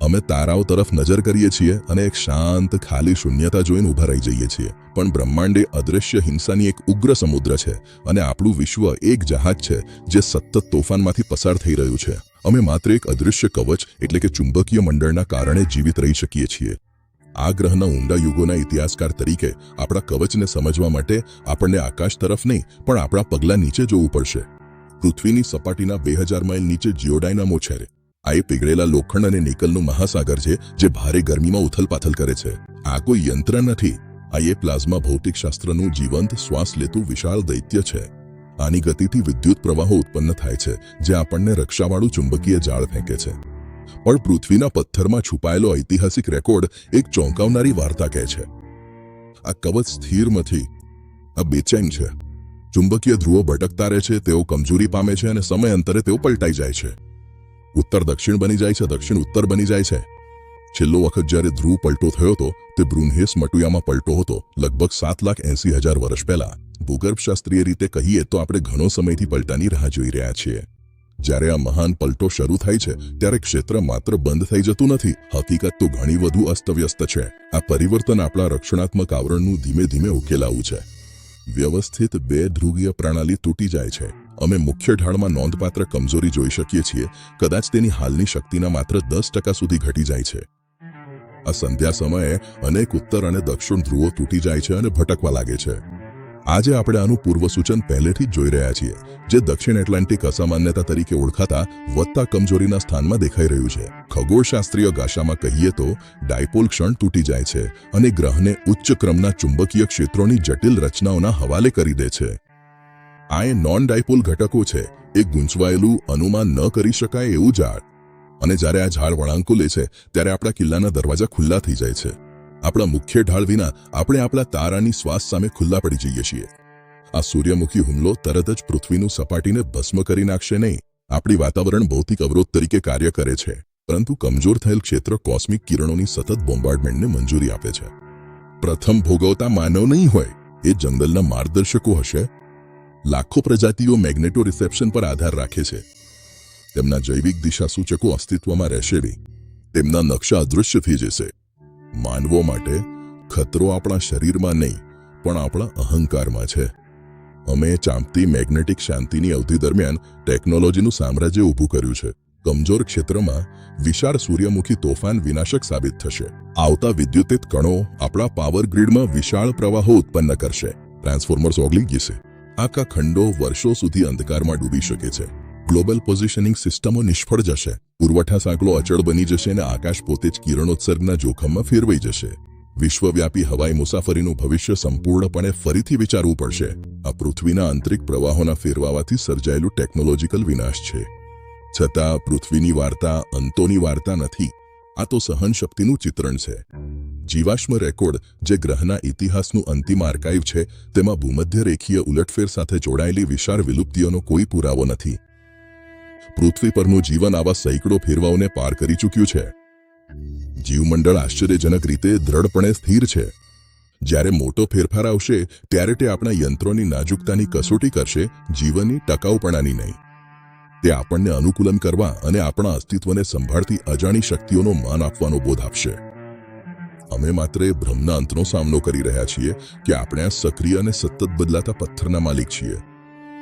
અમે તારાઓ તરફ નજર કરીએ છીએ અને એક શાંત ખાલી શૂન્યતા જોઈને ઊભા રહી જઈએ છીએ, પણ બ્રહ્માંડ એ અદૃશ્ય હિંસાની એક ઉગ્ર સમુદ્ર છે અને આપણું વિશ્વ એક જહાજ છે જે સતત તોફાનમાંથી પસાર થઈ રહ્યું છે. અમે માત્ર એક અદૃશ્ય કવચ એટલે કે ચુંબકીય મંડળના કારણે જીવિત રહી શકીએ છીએ. આ ગ્રહના ઊંડા યુગોના ઇતિહાસકાર તરીકે આપણા કવચને સમજવા માટે આપણને આકાશ તરફ નહીં પણ આપણા પગલા નીચે જોવું પડશે. પૃથ્વીની સપાટીના 2000 માઇલ નીચે જીઓડાયનામો છે. આ એ પીગળેલા લોખંડ અને નિકલનું મહાસાગર છે જે ભારે ગરમીમાં ઉથલપાથલ કરે છે. આ કોઈ યંત્ર નથી, આ એ પ્લાઝમા ભૌતિકશાસ્ત્રનું જીવંત શ્વાસ લેતું વિશાળ દૈત્ય છે. આની ગતિથી વિદ્યુત પ્રવાહો ઉત્પન્ન થાય છે જે આપણને રક્ષાવાળું ચુંબકીય જાળ ફેંકે છે. પણ પૃથ્વીના પથ્થરમાં છુપાયેલો ઐતિહાસિક રેકોર્ડ એક ચોંકાવનારી વાર્તા કહે છે. આ કવચ સ્થિર નથી, આ બેચેન છે. ચુંબકીય ધ્રુવો ભટકતા રહે છે, તેઓ કમજોરી પામે છે અને સમયાંતરે તેઓ પલટાઈ જાય છે. ઉત્તર દક્ષિણ બની જાય છે, દક્ષિણ ઉત્તર બની જાય છે. છેલ્લો વખત જ્યારે ધ્રુવ પલટો થયો હતો તે બ્રુનહેસ મટુયામાં પલટો હતો, લગભગ 7,80,000 વર્ષ પહેલા. ભૂગર્ભશાસ્ત્રીય રીતે કહીએ તો આપણે ઘણો સમયથી પલટાની રાહ જોઈ રહ્યા છીએ. જ્યારે આ મહાન પલટો શરૂ થાય છે ત્યારે ક્ષેત્ર માત્ર બંધ થઈ જતું નથી, હકીકત તો ઘણી વધુ અસ્તવ્યસ્ત છે. આ પરિવર્તન આપણા રક્ષણાત્મક આવરણનું ધીમે ધીમે ઉકેલાવું છે. વ્યવસ્થિત 2 ધ્રુવીય પ્રણાલી તૂટી જાય છે. અમે મુખ્ય ઢાળમાં નોંધપાત્ર કમજોરી જોઈ શકીએ છીએ, કદાચ તેની હાલની શક્તિના માત્ર 10% સુધી ઘટી જાય છે. આ સંધ્યા સમયે અનેક ઉત્તર અને દક્ષિણ ધ્રુવો તૂટી જાય છે અને ભટકવા લાગે છે. આજે આપણે આનું પૂર્વસૂચન પહેલેથી જ જોઈ રહ્યા છીએ, જે દક્ષિણ એટલાન્ટિક અસામાન્યતા તરીકે ઓળખાતા વધતા કમજોરીના સ્થાનમાં દેખાઈ રહ્યું છે. ખગોળશાસ્ત્રીય ભાષામાં કહીએ તો ડાયપોલ ક્ષણ તૂટી જાય છે અને ગ્રહને ઉચ્ચ ક્રમના ચુંબકીય ક્ષેત્રોની જટિલ રચનાઓના હવાલે કરી દે છે. આ એ નોન ડાયપોલ ઘટકો છે, એક ગૂંચવાયેલું, અનુમાન ન કરી શકાય એવું ઝાડ. અને જ્યારે આ ઝાડ વળાંકો લે છે ત્યારે આપણા કિલ્લાના દરવાજા ખુલ્લા થઈ જાય છે. આપણા મુખ્ય ઢાળ વિના આપણે આપણા તારાની શ્વાસ સામે ખુલ્લા પડી જઈએ છીએ. આ સૂર્યમુખી હુમલો તરત જ પૃથ્વીનું સપાટીને ભસ્મ કરી નાખશે નહીં. આપણી વાતાવરણ ભૌતિક અવરોધ તરીકે કાર્ય કરે છે, પરંતુ કમજોર થયેલ ક્ષેત્ર કોસ્મિક કિરણોની સતત બોમ્બાર્ડમેન્ટને મંજૂરી આપે છે. પ્રથમ ભોગવતા માનવ નહીં હોય, એ જંગલના માર્ગદર્શકો હશે. લાખો પ્રજાતિઓ મેગ્નેટો રિસેપ્શન પર આધાર રાખે છે. તેમના જૈવિક દિશા સૂચકો અસ્તિત્વમાં રહેશે નહીં, તેમના નકશા અદૃશ્ય થઈ જશે. માનવો માટે ખતરો આપણા શરીરમાં નહીં પણ આપણા અહંકારમાં છે. અમે ચાંપતી મેગ્નેટિક શાંતિની અવધિ દરમિયાન ટેકનોલોજીનું સામ્રાજ્ય ઊભું કર્યું છે. કમજોર ક્ષેત્રમાં વિશાળ સૂર્યમુખી તોફાન વિનાશક સાબિત થશે. આવતા વિદ્યુતિત કણો આપણા પાવર ગ્રીડમાં વિશાળ પ્રવાહો ઉત્પન્ન કરશે. ટ્રાન્સફોર્મર્સ ઓગળી જશે. આખા ખંડો વર્ષો સુધી અંધકારમાં ડૂબી શકે છે. ગ્લોબલ પોઝિશનિંગ સિસ્ટમો નિષ્ફળ જશે. પુરવઠા સાંકળો અચળ બની જશે અને આકાશ પોતે જ કિરણોત્સર્ગના જોખમમાં ફેરવાઈ જશે. વિશ્વવ્યાપી હવાઈ મુસાફરીનું ભવિષ્ય સંપૂર્ણપણે ફરીથી વિચારવું પડશે. આ પૃથ્વીના આંતરિક પ્રવાહોના ફેરવાવાથી સર્જાયેલું ટેકનોલોજીકલ વિનાશ છે. છતાં પૃથ્વીની વાર્તા અંતોની વાર્તા નથી. આ તો સહનશક્તિનું ચિત્રણ છે. જીવાશ્મ રેકોર્ડ, જે ગ્રહના ઇતિહાસનું અંતિમ આર્કાઇવ છે, તેમાં ભૂમધ્ય રેખીય ઉલટફેર સાથે જોડાયેલી વિશાળ વિલુપ્તિઓનો કોઈ પુરાવો નથી. પૃથ્વી પરનું જીવન આવા સેંકડો ફેરવાઓને પાર કરી ચૂક્યું છે. જીવમંડળ આશ્ચર્યજનક રીતે દ્રઢપણે સ્થિર છે. જ્યારે મોટો ફેરફાર આવશે ત્યારે તે આપણા યંત્રોની નાજુકતાની કસોટી કરશે, જીવનની ટકાઉપણાની નહીં. તે આપણને અનુકૂલન કરવા અને આપણા અસ્તિત્વને સંભાળતી અજાણી શક્તિઓનો માન આપવાનો બોધ આપશે. અમે માત્ર ભ્રમના અંતનો સામનો કરી રહ્યા છીએ કે આપણે આ સક્રિય અને સતત બદલાતા પથ્થરના માલિક છીએ.